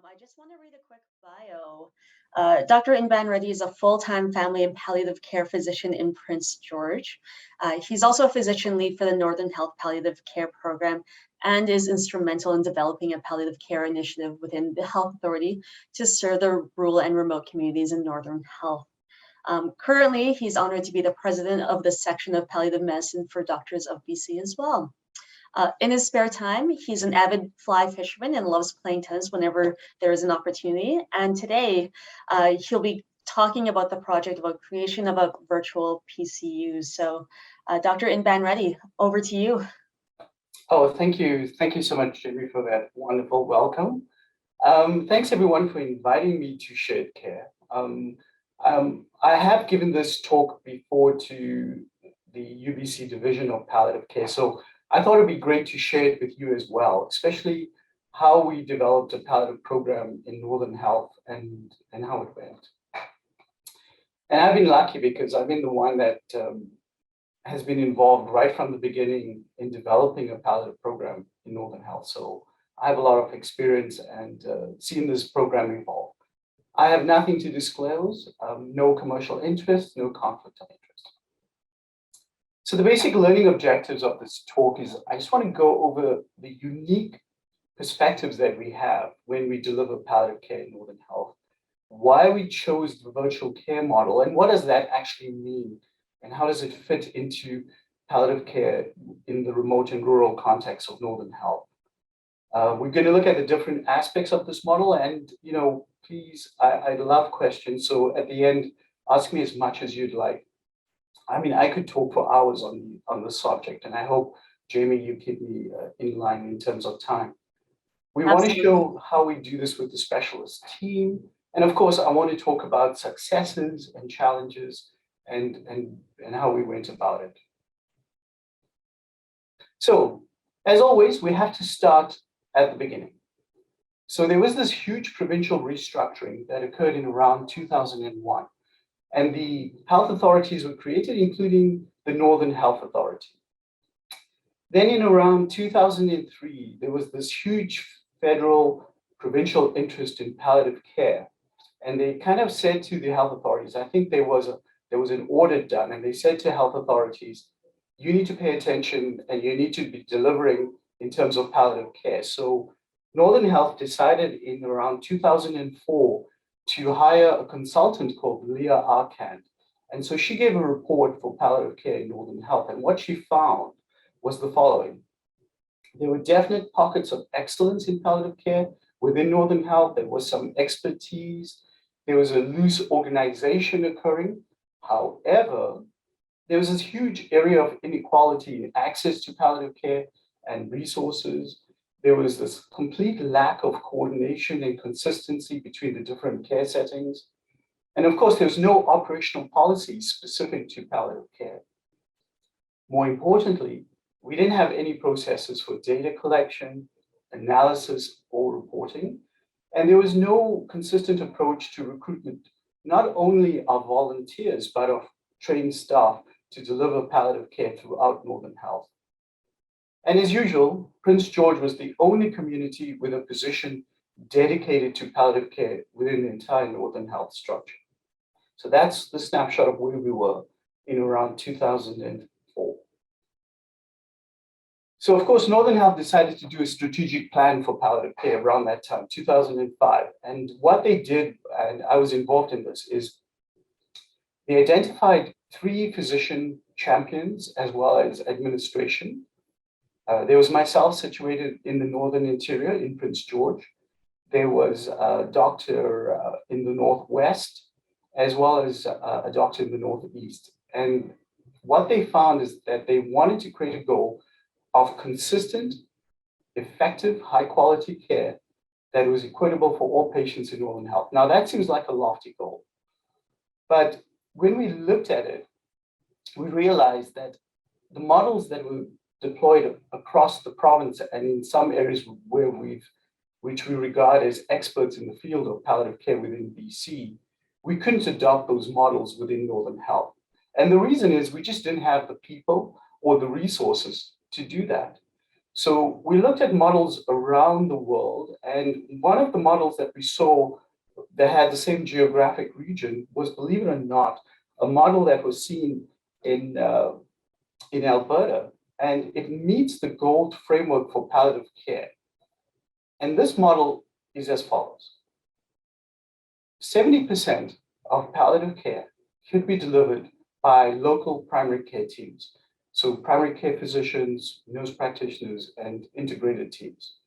I just want to read a quick bio. Dr. Inban Reddy is a full-time family and palliative care physician in Prince George. He's also a physician lead for the Northern Health Palliative Care Program and is instrumental in developing a palliative care initiative within the Health Authority to serve the rural and remote communities in Northern Health. Currently, he's honored to be the president of the section of palliative medicine for Doctors of BC as well. In his spare time, he's an avid fly fisherman and loves playing tennis whenever there is an opportunity. And today, he'll be talking about the project about creation of a virtual PCU. So, Dr. Inban Reddy, over to you. Oh, thank you. Thank you so much, Jimmy, for that wonderful welcome. Thanks, everyone, for inviting me to Shared Care. I have given this talk before to the UBC Division of Palliative Care, so I thought it'd be great to share it with you as well, especially how we developed a palliative program in Northern Health and how it went. And I've been lucky because I've been the one that has been involved right from the beginning in developing a palliative program in Northern Health. So I have a lot of experience and seen this program evolve. I have nothing to disclose, no commercial interest, no conflict of interest. So the basic learning objectives of this talk is I just want to go over the unique perspectives that we have when we deliver palliative care in Northern Health, why we chose the virtual care model, and what does that actually mean, and how does it fit into palliative care in the remote and rural context of Northern Health. We're going to look at the different aspects of this model, and please, I love questions, so at the end, ask me as much as you'd like. I mean, I could talk for hours on this subject, and I hope, Jamie, you keep me in line in terms of time. We want to show how we do this with the specialist team, and of course, I want to talk about successes and challenges and how we went about it. So, as always, we have to start at the beginning. So there was this huge provincial restructuring that occurred in around 2001. And the health authorities were created, including the Northern Health Authority. Then in around 2003, there was this huge federal provincial interest in palliative care. And they kind of said to the health authorities, I think there was an audit done, and they said to health authorities, you need to pay attention and you need to be delivering in terms of palliative care. So Northern Health decided in around 2004 to hire a consultant called Leah Arcand. And so she gave a report for palliative care in Northern Health. And what she found was the following. There were definite pockets of excellence in palliative care within Northern Health. There was some expertise. There was a loose organization occurring. However, there was this huge area of inequality in access to palliative care and resources. There was this complete lack of coordination and consistency between the different care settings. And of course, there was no operational policy specific to palliative care. More importantly, we didn't have any processes for data collection, analysis, or reporting. And there was no consistent approach to recruitment, not only of volunteers, but of trained staff to deliver palliative care throughout Northern Health. And as usual, Prince George was the only community with a position dedicated to palliative care within the entire Northern Health structure. So that's the snapshot of where we were in around 2004. So of course, Northern Health decided to do a strategic plan for palliative care around that time, 2005. And what they did, and I was involved in this, is they identified 3 physician champions as well as administration. There was myself situated in the Northern Interior in Prince George. There was a doctor in the Northwest, as well as a doctor in the Northeast. And what they found is that they wanted to create a goal of consistent, effective, high-quality care that was equitable for all patients in Northern Health. Now, that seems like a lofty goal. But when we looked at it, we realized that the models that were deployed across the province and in some areas which we regard as experts in the field of palliative care within BC, we couldn't adopt those models within Northern Health. And the reason is we just didn't have the people or the resources to do that. So we looked at models around the world, and one of the models that we saw that had the same geographic region was, believe it or not, a model that was seen in Alberta, and it meets the GOLD framework for palliative care. And this model is as follows. 70% of palliative care could be delivered by local primary care teams. So primary care physicians, nurse practitioners, and integrated teams.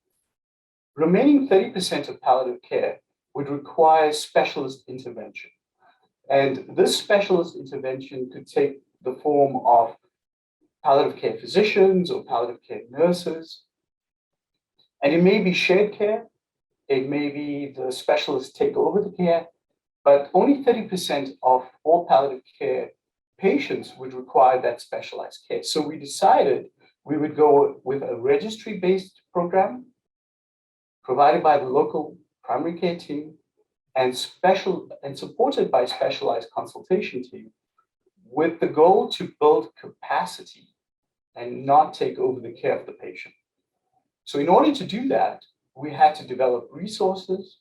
Remaining 30% of palliative care would require specialist intervention. And this specialist intervention could take the form of palliative care physicians or palliative care nurses. And it may be shared care, it may be the specialists take over the care, but only 30% of all palliative care patients would require that specialized care. So we decided we would go with a registry-based program provided by the local primary care team and supported by specialized consultation team, with the goal to build capacity and not take over the care of the patient. So in order to do that, we had to develop resources,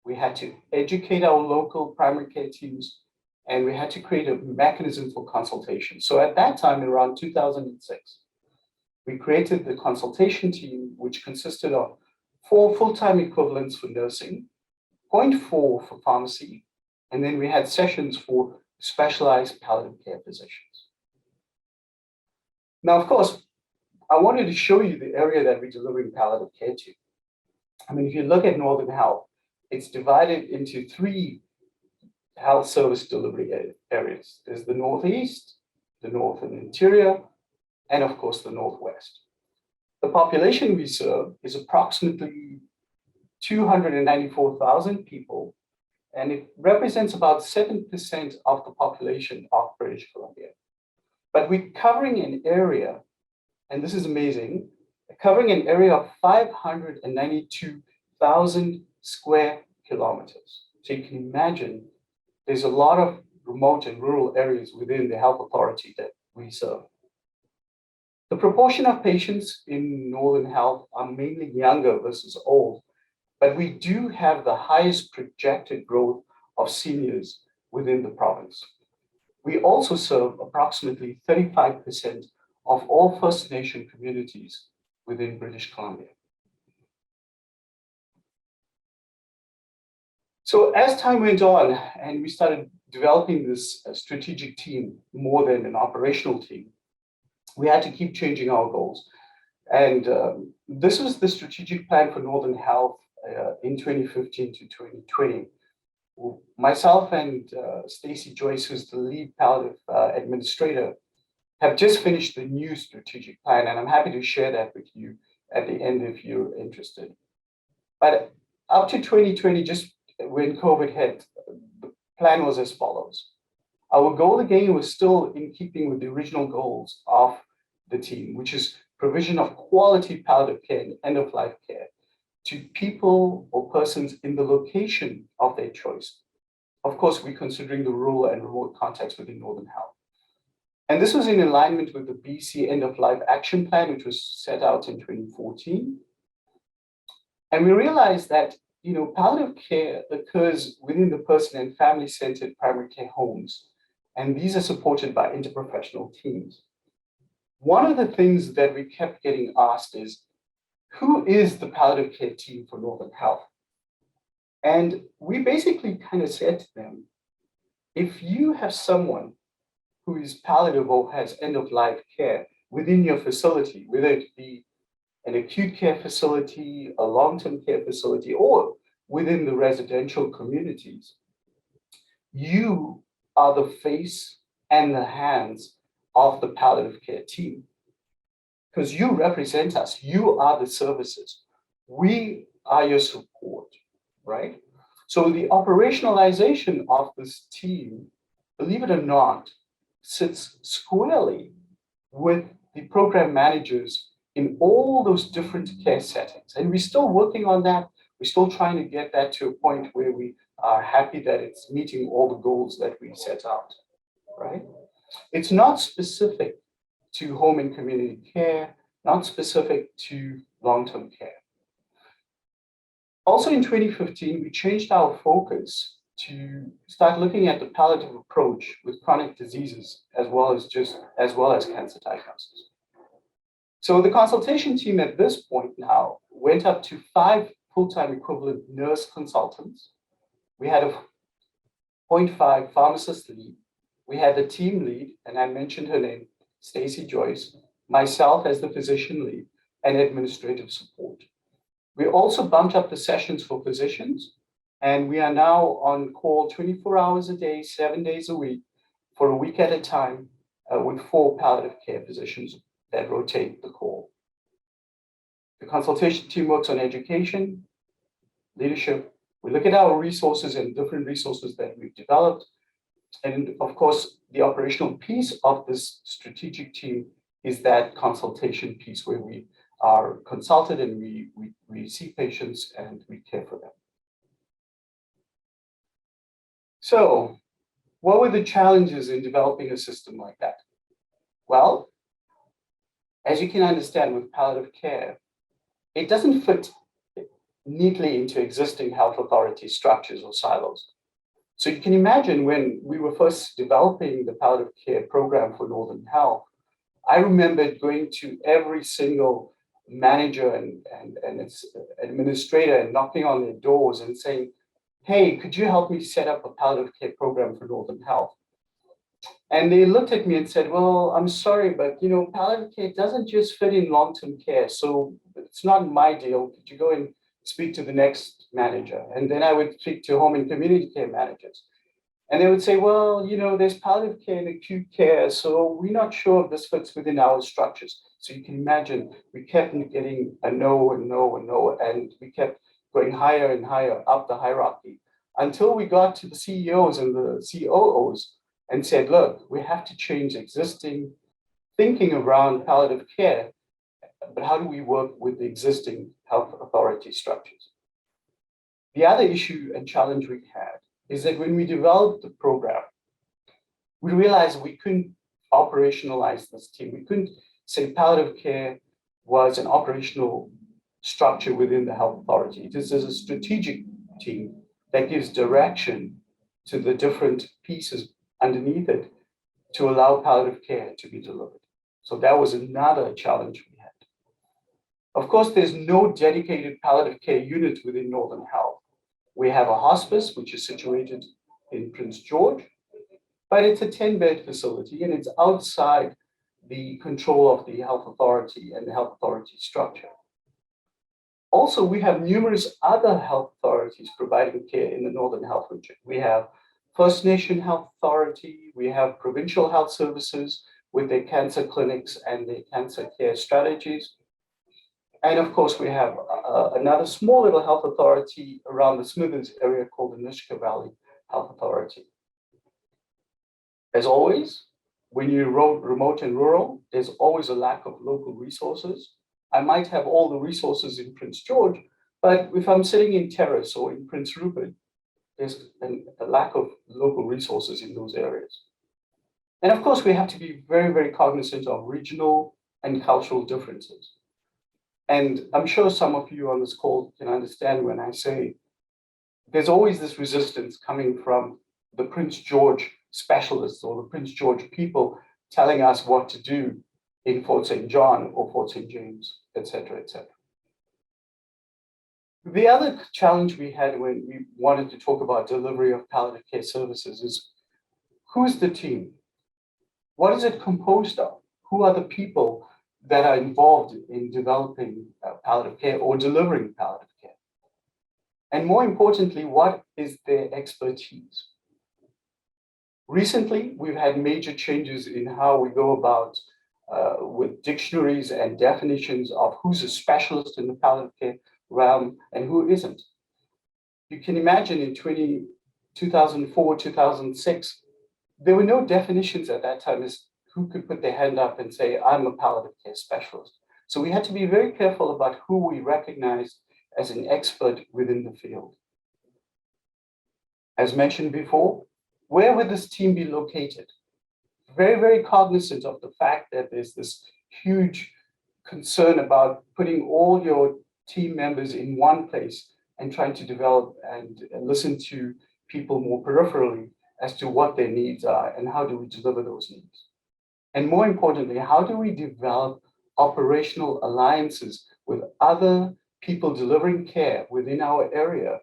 we had to educate our local primary care teams, and we had to create a mechanism for consultation. So at that time, around 2006, we created the consultation team, which consisted of 4 full-time equivalents for nursing, 0.4 for pharmacy, and then we had sessions for specialized palliative care physicians. Now, of course, I wanted to show you the area that we're delivering palliative care to. I mean, if you look at Northern Health, it's divided into 3 health service delivery areas. There's the Northeast, the North and Interior, and of course, the Northwest. The population we serve is approximately 294,000 people, and it represents about 7% of the population of British Columbia. But we're covering an area, and this is amazing, covering an area of 592,000 square kilometers. So you can imagine there's a lot of remote and rural areas within the health authority that we serve. The proportion of patients in Northern Health are mainly younger versus old, but we do have the highest projected growth of seniors within the province. We also serve approximately 35% of all First Nation communities within British Columbia. So as time went on and we started developing this strategic team more than an operational team, we had to keep changing our goals. And this was the strategic plan for Northern Health in 2015 to 2020. Myself and Stacey Joyce, who's the lead palliative administrator, have just finished the new strategic plan, and I'm happy to share that with you at the end if you're interested. But up to 2020, just when COVID hit, the plan was as follows. Our goal again was still in keeping with the original goals of the team, which is provision of quality palliative care and end-of-life care to people or persons in the location of their choice. Of course, we're considering the rural and remote context within Northern Health. And this was in alignment with the BC End-of-Life Action Plan, which was set out in 2014. And we realized that palliative care occurs within the person and family-centered primary care homes, and these are supported by interprofessional teams. One of the things that we kept getting asked is, who is the palliative care team for Northern Health? And we basically kind of said to them, if you have someone who is palliative or has end-of-life care within your facility, whether it be an acute care facility, a long-term care facility, or within the residential communities, you are the face and the hands of the palliative care team. Because you represent us, you are the services. We are your support, right? So the operationalization of this team, believe it or not, sits squarely with the program managers in all those different care settings. And we're still working on that. We're still trying to get that to a point where we are happy that it's meeting all the goals that we set out, right? It's not specific to home and community care. not specific to long-term care. Also in 2015, we changed our focus to start looking at the palliative approach with chronic diseases as well as cancer diagnosis. So the consultation team at this point now went up to 5 full-time equivalent nurse consultants. We had a 0.5 pharmacist lead. We had the team lead, and I mentioned her name, Stacy Joyce, myself as the physician lead, and administrative support. We also bumped up the sessions for physicians, and we are now on call 24 hours a day, 7 days a week, for a week at a time, with 4 palliative care physicians that rotate the call. The consultation team works on education, leadership. We look at our resources and different resources that we've developed. And of course, the operational piece of this strategic team is that consultation piece where we are consulted and we see patients and we care for them. So, what were the challenges in developing a system like that? Well, as you can understand with palliative care, it doesn't fit neatly into existing health authority structures or silos. So you can imagine when we were first developing the palliative care program for Northern Health, I remember going to every single manager and its administrator and knocking on their doors and saying, hey, could you help me set up a palliative care program for Northern Health? And they looked at me and said, well, I'm sorry, but palliative care doesn't just fit in long-term care. So it's not my deal. Could you go and speak to the next manager? And then I would speak to home and community care managers. And they would say, well, there's palliative care and acute care, so we're not sure if this fits within our structures. So you can imagine we kept getting a no and no and no, and we kept going higher and higher up the hierarchy until we got to the CEOs and the COOs and said, look, we have to change existing thinking around palliative care, but how do we work with the existing health authority structures? The other issue and challenge we had is that when we developed the program, we realized we couldn't operationalize this team. We couldn't say palliative care was an operational structure within the health authority. This is a strategic team that gives direction to the different pieces underneath it to allow palliative care to be delivered. So that was another challenge we had. Of course, there's no dedicated palliative care unit within Northern Health. We have a hospice, which is situated in Prince George, but it's a 10-bed facility and it's outside the control of the health authority and the health authority structure. Also, we have numerous other health authorities providing care in the Northern Health region. We have First Nation Health Authority, we have provincial health services with their cancer clinics and their cancer care strategies. And of course, we have another small little health authority around the Smithers area called the Nishka Valley Health Authority. As always, when you're remote and rural, there's always a lack of local resources. I might have all the resources in Prince George, but if I'm sitting in Terrace or in Prince Rupert, there's a lack of local resources in those areas. And of course, we have to be very, very cognizant of regional and cultural differences. And I'm sure some of you on this call can understand when I say there's always this resistance coming from the Prince George specialists or the Prince George people telling us what to do in Fort St. John or Fort St. James, et cetera, et cetera. The other challenge we had when we wanted to talk about delivery of palliative care services is who's the team? What is it composed of? Who are the people that are involved in developing palliative care or delivering palliative care? And more importantly, what is their expertise? Recently, we've had major changes in how we go about with dictionaries and definitions of who's a specialist in the palliative care realm and who isn't. You can imagine in 2004, 2006, there were no definitions at that time as who could put their hand up and say, I'm a palliative care specialist. So we had to be very careful about who we recognize as an expert within the field. As mentioned before, where would this team be located? Very, very cognizant of the fact that there's this huge concern about putting all your team members in one place and trying to develop and listen to people more peripherally as to what their needs are and how do we deliver those needs. And more importantly, how do we develop operational alliances with other people delivering care within our area?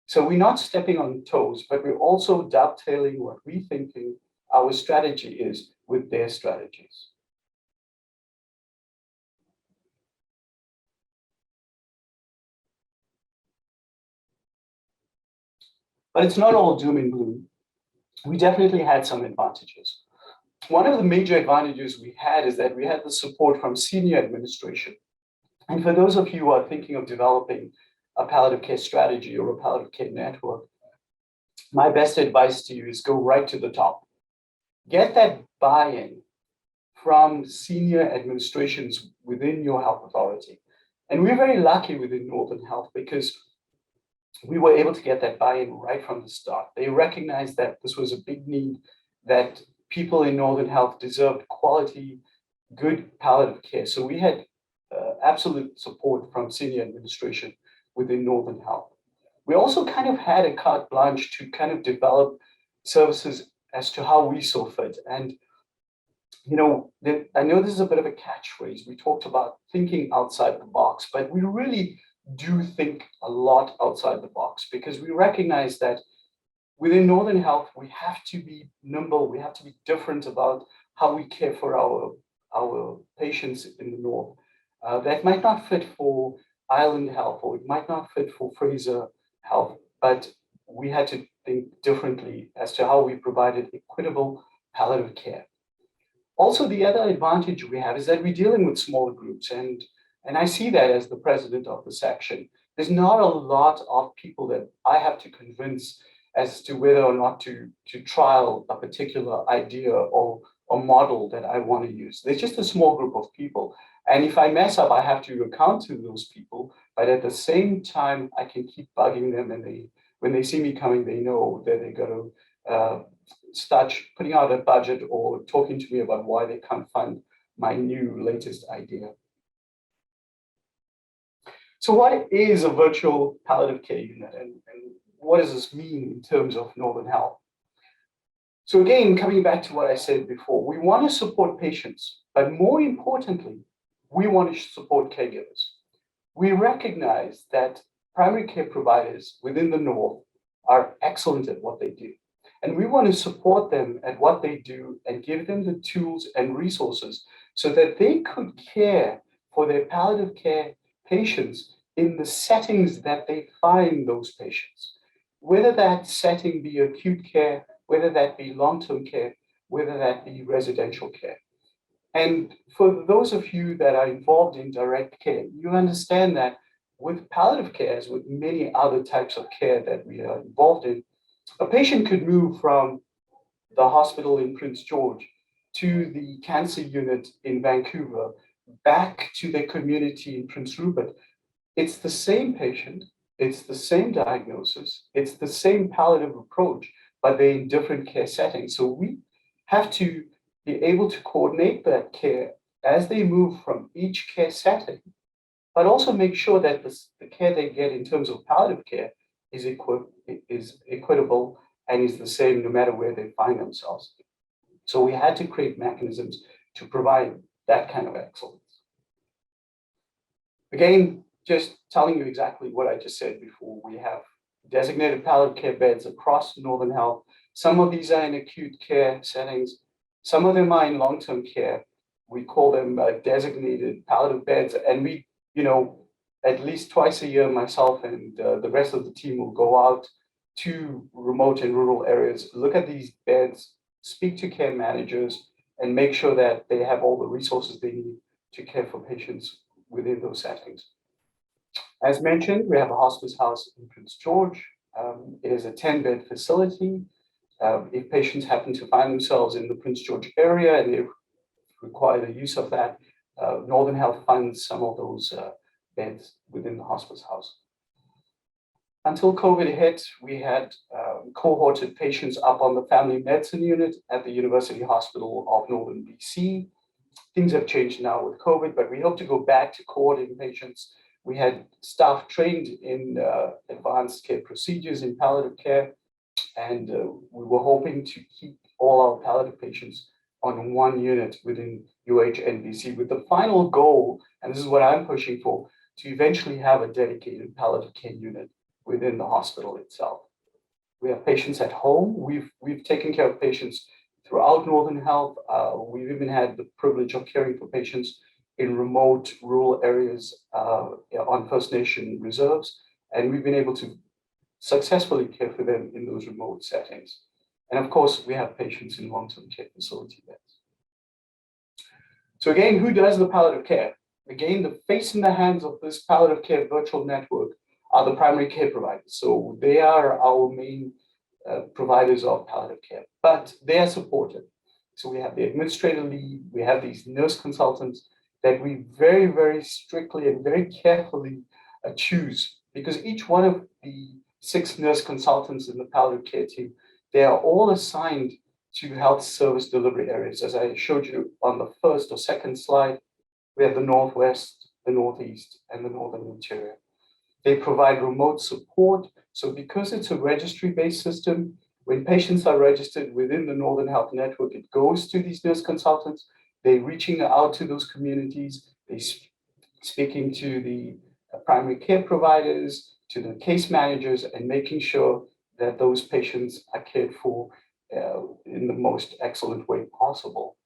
So we're not stepping on toes, but we're also dovetailing what we're thinking our strategy is with their strategies. But it's not all doom and gloom. We definitely had some advantages. One of the major advantages we had is that we had the support from senior administration. And for those of you who are thinking of developing a palliative care strategy or a palliative care network, my best advice to you is go right to the top. Get that buy-in from senior administrations within your health authority. And we're very lucky within Northern Health because we were able to get that buy-in right from the start. They recognized that this was a big need, that people in Northern Health deserved quality, good palliative care. So we had absolute support from senior administration within Northern Health. We also kind of had a carte blanche to kind of develop services as to how we saw fit. And, you know, I know this is a bit of a catchphrase. We talked about thinking outside the box, but we really do think a lot outside the box because we recognize that within Northern Health, we have to be nimble, we have to be different about how we care for our patients in the North. That might not fit for Island Health, or it might not fit for Fraser Health, but we had to think differently as to how we provided equitable palliative care. Also, the other advantage we have is that we're dealing with smaller groups, and I see that as the president of the section. There's not a lot of people that I have to convince as to whether or not to trial a particular idea or a model that I want to use. There's just a small group of people. And if I mess up, I have to account to those people. But at the same time, I can keep bugging them. And when they see me coming, they know that they're going to start putting out a budget or talking to me about why they can't fund my new latest idea. So what is a virtual palliative care unit, and what does this mean in terms of Northern Health? So again, coming back to what I said before, we want to support patients, but more importantly, we want to support caregivers. We recognize that primary care providers within the North are excellent at what they do. And we want to support them at what they do and give them the tools and resources so that they could care for their palliative care patients in the settings that they find those patients. Whether that setting be acute care, whether that be long-term care, whether that be residential care. And for those of you that are involved in direct care, you understand that with palliative care, as with many other types of care that we are involved in, a patient could move from the hospital in Prince George to the cancer unit in Vancouver, back to their community in Prince Rupert. It's the same patient, it's the same diagnosis, it's the same palliative approach, but they're in different care settings. So we have to be able to coordinate that care as they move from each care setting, but also make sure that the care they get in terms of palliative care is equitable and is the same no matter where they find themselves. So we had to create mechanisms to provide that kind of excellence. Again, just telling you exactly what I just said before, we have designated palliative care beds across Northern Health. Some of these are in acute care settings. Some of them are in long-term care. We call them designated palliative beds. And we, at least twice a year, myself and the rest of the team will go out to remote and rural areas, look at these beds, speak to care managers, and make sure that they have all the resources they need to care for patients within those settings. As mentioned, we have a hospice house in Prince George. It is a 10-bed facility. If patients happen to find themselves in the Prince George area and they require the use of that, Northern Health funds some of those beds within the hospice house. Until COVID hit, we had cohorted patients up on the family medicine unit at the University Hospital of Northern BC. Things have changed now with COVID, but we hope to go back to coordinating patients. We had staff trained in advanced care procedures in palliative care, and we were hoping to keep all our palliative patients on one unit within UHNBC with the final goal, and this is what I'm pushing for, to eventually have a dedicated palliative care unit within the hospital itself. We have patients at home. We've taken care of patients throughout Northern Health. We've even had the privilege of caring for patients in remote rural areas on First Nation reserves, and we've been able to successfully care for them in those remote settings. And of course, we have patients in long-term care facility beds. So again, who does the palliative care? Again, the face and the hands of this palliative care virtual network are the primary care providers. So they are our main providers of palliative care, but they are supported. So we have the administrator lead, we have these nurse consultants that we very, very strictly and very carefully choose, because each one of the 6 nurse consultants in the palliative care team, they are all assigned to health service delivery areas. As I showed you on the first or second slide, we have the Northwest, the Northeast, and the Northern Interior. They provide remote support. So because it's a registry-based system, when patients are registered within the Northern Health Network, it goes to these nurse consultants. They're reaching out to those communities. They're speaking to the primary care providers, to the case managers, and making sure that those patients are cared for in the most excellent way possible.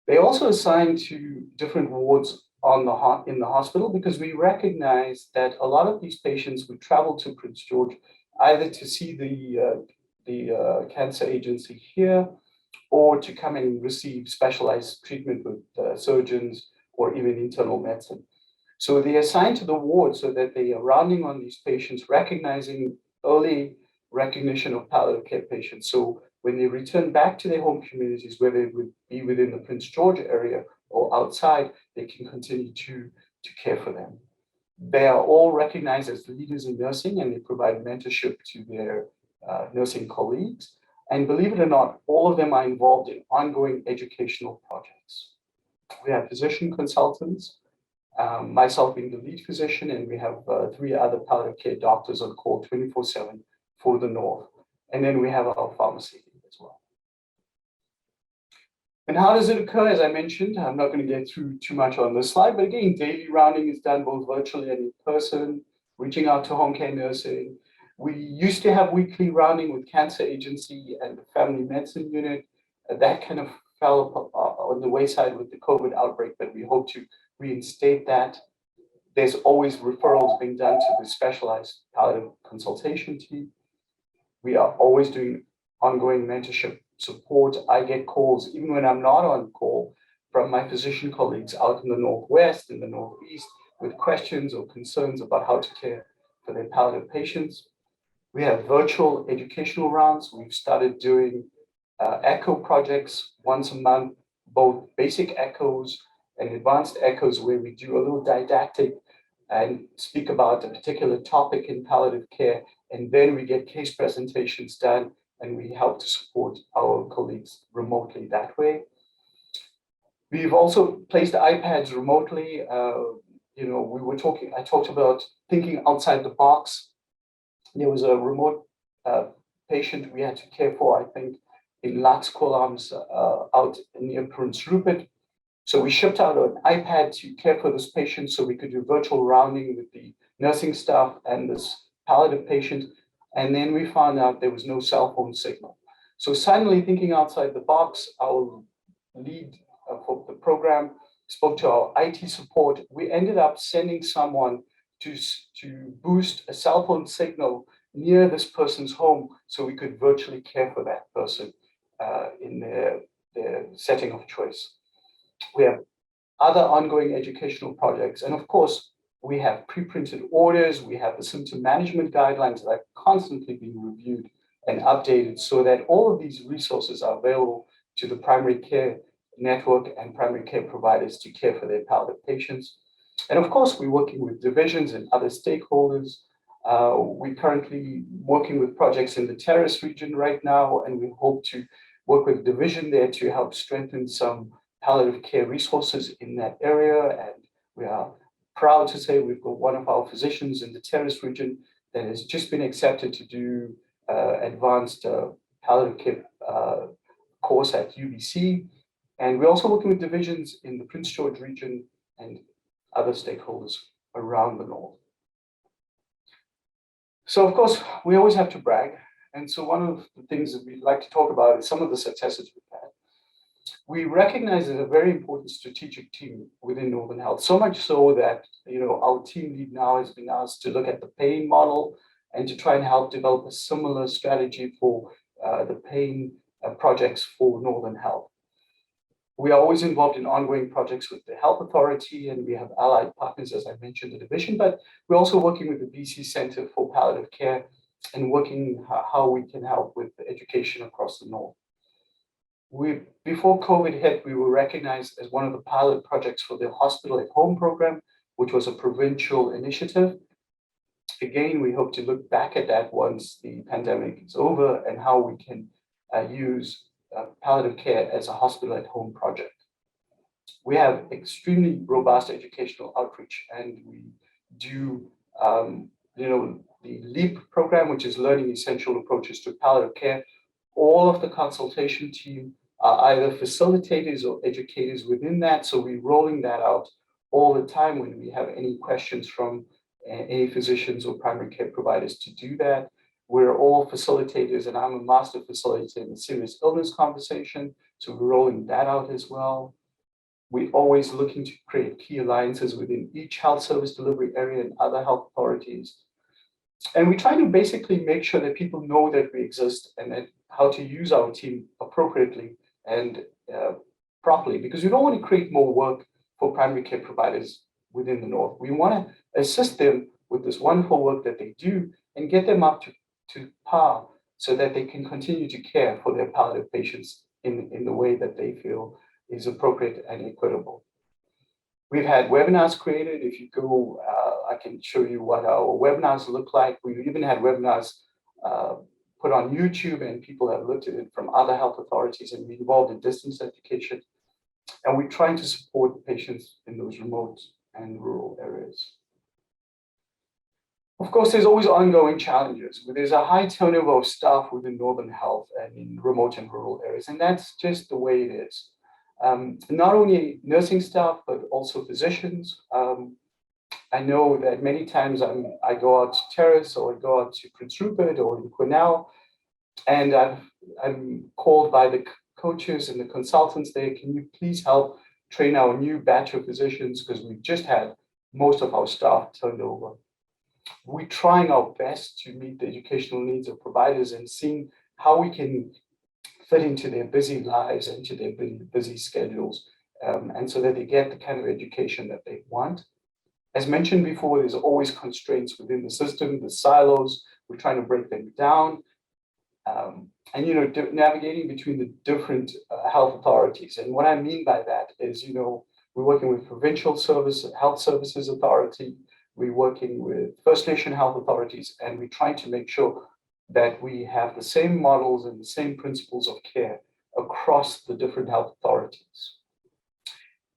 They also assign to different wards in the hospital, because we recognize that a lot of these patients would travel to Prince George either to see the cancer agency here, or to come and receive specialized treatment with surgeons or even internal medicine. So they assign to the ward so that they are rounding on these patients, recognizing early recognition of palliative care patients. So when they return back to their home communities, whether it would be within the Prince George area or outside, they can continue to care for them. They are all recognized as leaders in nursing, and they provide mentorship to their nursing colleagues. And believe it or not, all of them are involved in ongoing educational projects. We have physician consultants, myself being the lead physician, and we have 3 other palliative care doctors on call 24/7 for the North. And then we have our pharmacy as well. And how does it occur? As I mentioned, I'm not going to get through too much on this slide, but again, daily rounding is done both virtually and in person, reaching out to home care nursing. We used to have weekly rounding with cancer agency and the family medicine unit. That kind of fell on the wayside with the COVID outbreak, but we hope to reinstate that. There's always referrals being done to the specialized palliative consultation team. We are always doing ongoing mentorship support. I get calls, even when I'm not on call, from my physician colleagues out in the Northwest and the Northeast with questions or concerns about how to care for their palliative patients. We have virtual educational rounds. We've started doing echo projects once a month, both basic echoes and advanced echoes, where we do a little didactic and speak about a particular topic in palliative care. And then we get case presentations done, and we help to support our colleagues remotely that way. We've also placed iPads remotely. I talked about thinking outside the box. There was a remote patient we had to care for, I think, in Lax Kolams out near Prince Rupert. So we shipped out an iPad to care for this patient so we could do virtual rounding with the nursing staff and this palliative patient. And then we found out there was no cell phone signal. So suddenly, thinking outside the box, our lead for the program spoke to our IT support. We ended up sending someone to boost a cell phone signal near this person's home so we could virtually care for that person in their setting of choice. We have other ongoing educational projects. And of course, we have pre-printed orders. We have the symptom management guidelines that are constantly being reviewed and updated so that all of these resources are available to the primary care network and primary care providers to care for their palliative patients. And of course, we're working with divisions and other stakeholders. We're currently working with projects in the Terrace region right now, and we hope to work with division there to help strengthen some palliative care resources in that area, and we are proud to say we've got one of our physicians in the Terrace region that has just been accepted to do advanced palliative care course at UBC. And we're also working with divisions in the Prince George region and other stakeholders around the north. So of course, we always have to brag. And so one of the things that we'd like to talk about is some of the successes we've had. We recognize as a very important strategic team within Northern Health, so much so that our team lead now has been asked to look at the pain model and to try and help develop a similar strategy for the pain projects for Northern Health. We are always involved in ongoing projects with the Health Authority, and we have allied partners, as I mentioned, the division, but we're also working with the BC Centre for Palliative Care and working how we can help with education across the north. Before COVID hit, we were recognized as one of the pilot projects for the Hospital at Home program, which was a provincial initiative. Again, we hope to look back at that once the pandemic is over and how we can use palliative care as a hospital at home project. We have extremely robust educational outreach, and we do, the LEAP program, which is Learning Essential Approaches to Palliative Care. All of the consultation team are either facilitators or educators within that. So we're rolling that out all the time when we have any questions from any physicians or primary care providers to do that. We're all facilitators, and I'm a master facilitator in the serious illness conversation. So we're rolling that out as well. We're always looking to create key alliances within each health service delivery area and other health authorities. And we try to basically make sure that people know that we exist and that how to use our team appropriately and properly, because we don't want to create more work for primary care providers within the north. We want to assist them with this wonderful work that they do and get them up to par so that they can continue to care for their palliative patients in the way that they feel is appropriate and equitable. We've had webinars created. If you go, I can show you what our webinars look like. We've even had webinars put on YouTube, and people have looked at it from other health authorities, and we're involved in distance education. And we're trying to support patients in those remote and rural areas. Of course, there's always ongoing challenges. There's a high turnover of staff within Northern Health and in remote and rural areas, and that's just the way it is. Not only nursing staff, but also physicians. I know that many times I go out to Terrace or I go out to Prince Rupert or in Quesnel, and I'm called by the coaches and the consultants there, can you please help train our new batch of physicians, because we've just had most of our staff turned over. We're trying our best to meet the educational needs of providers and seeing how we can fit into their busy lives and to their busy schedules, and so that they get the kind of education that they want. As mentioned before, there's always constraints within the system, the silos. We're trying to break them down, and navigating between the different health authorities. And what I mean by that is, we're working with Provincial Health Services Authority. We're working with First Nation health authorities, and we're trying to make sure that we have the same models and the same principles of care across the different health authorities.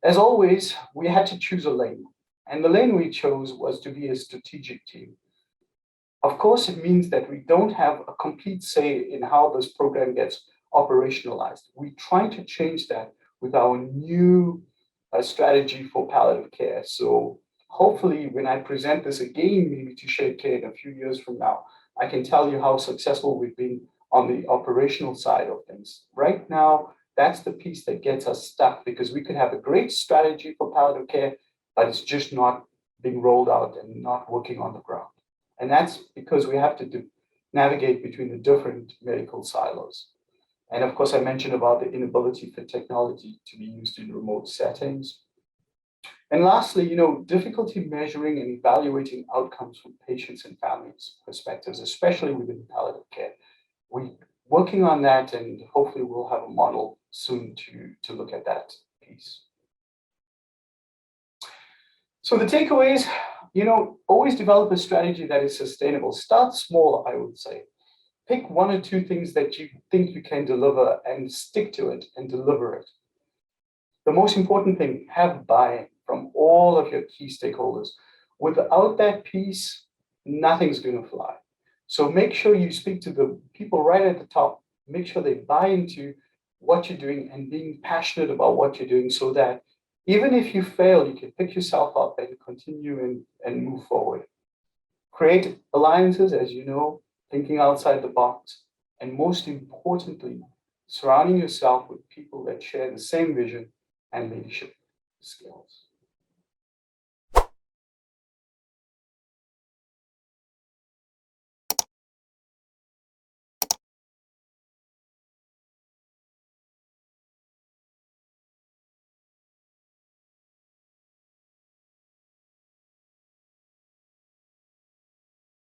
As always, we had to choose a lane, and the lane we chose was to be a strategic team. Of course, it means that we don't have a complete say in how this program gets operationalized. We're trying to change that with our new strategy for palliative care. So hopefully when I present this again, maybe to Shade Care in a few years from now, I can tell you how successful we've been on the operational side of things. Right now, that's the piece that gets us stuck, because we could have a great strategy for palliative care, but it's just not being rolled out and not working on the ground. And that's because we have to navigate between the different medical silos. And of course, I mentioned about the inability for technology to be used in remote settings. And lastly, difficulty measuring and evaluating outcomes from patients and families' perspectives, especially within palliative care. We're working on that, and hopefully we'll have a model soon to look at that piece. So the takeaways, always develop a strategy that is sustainable. Start small, I would say. Pick one or two things that you think you can deliver and stick to it and deliver it. The most important thing, have buy-in from all of your key stakeholders. Without that piece, nothing's going to fly. So make sure you speak to the people right at the top, make sure they buy into what you're doing and being passionate about what you're doing so that even if you fail, you can pick yourself up and continue and move forward. Create alliances, as you know, thinking outside the box, and most importantly, surrounding yourself with people that share the same vision and leadership skills.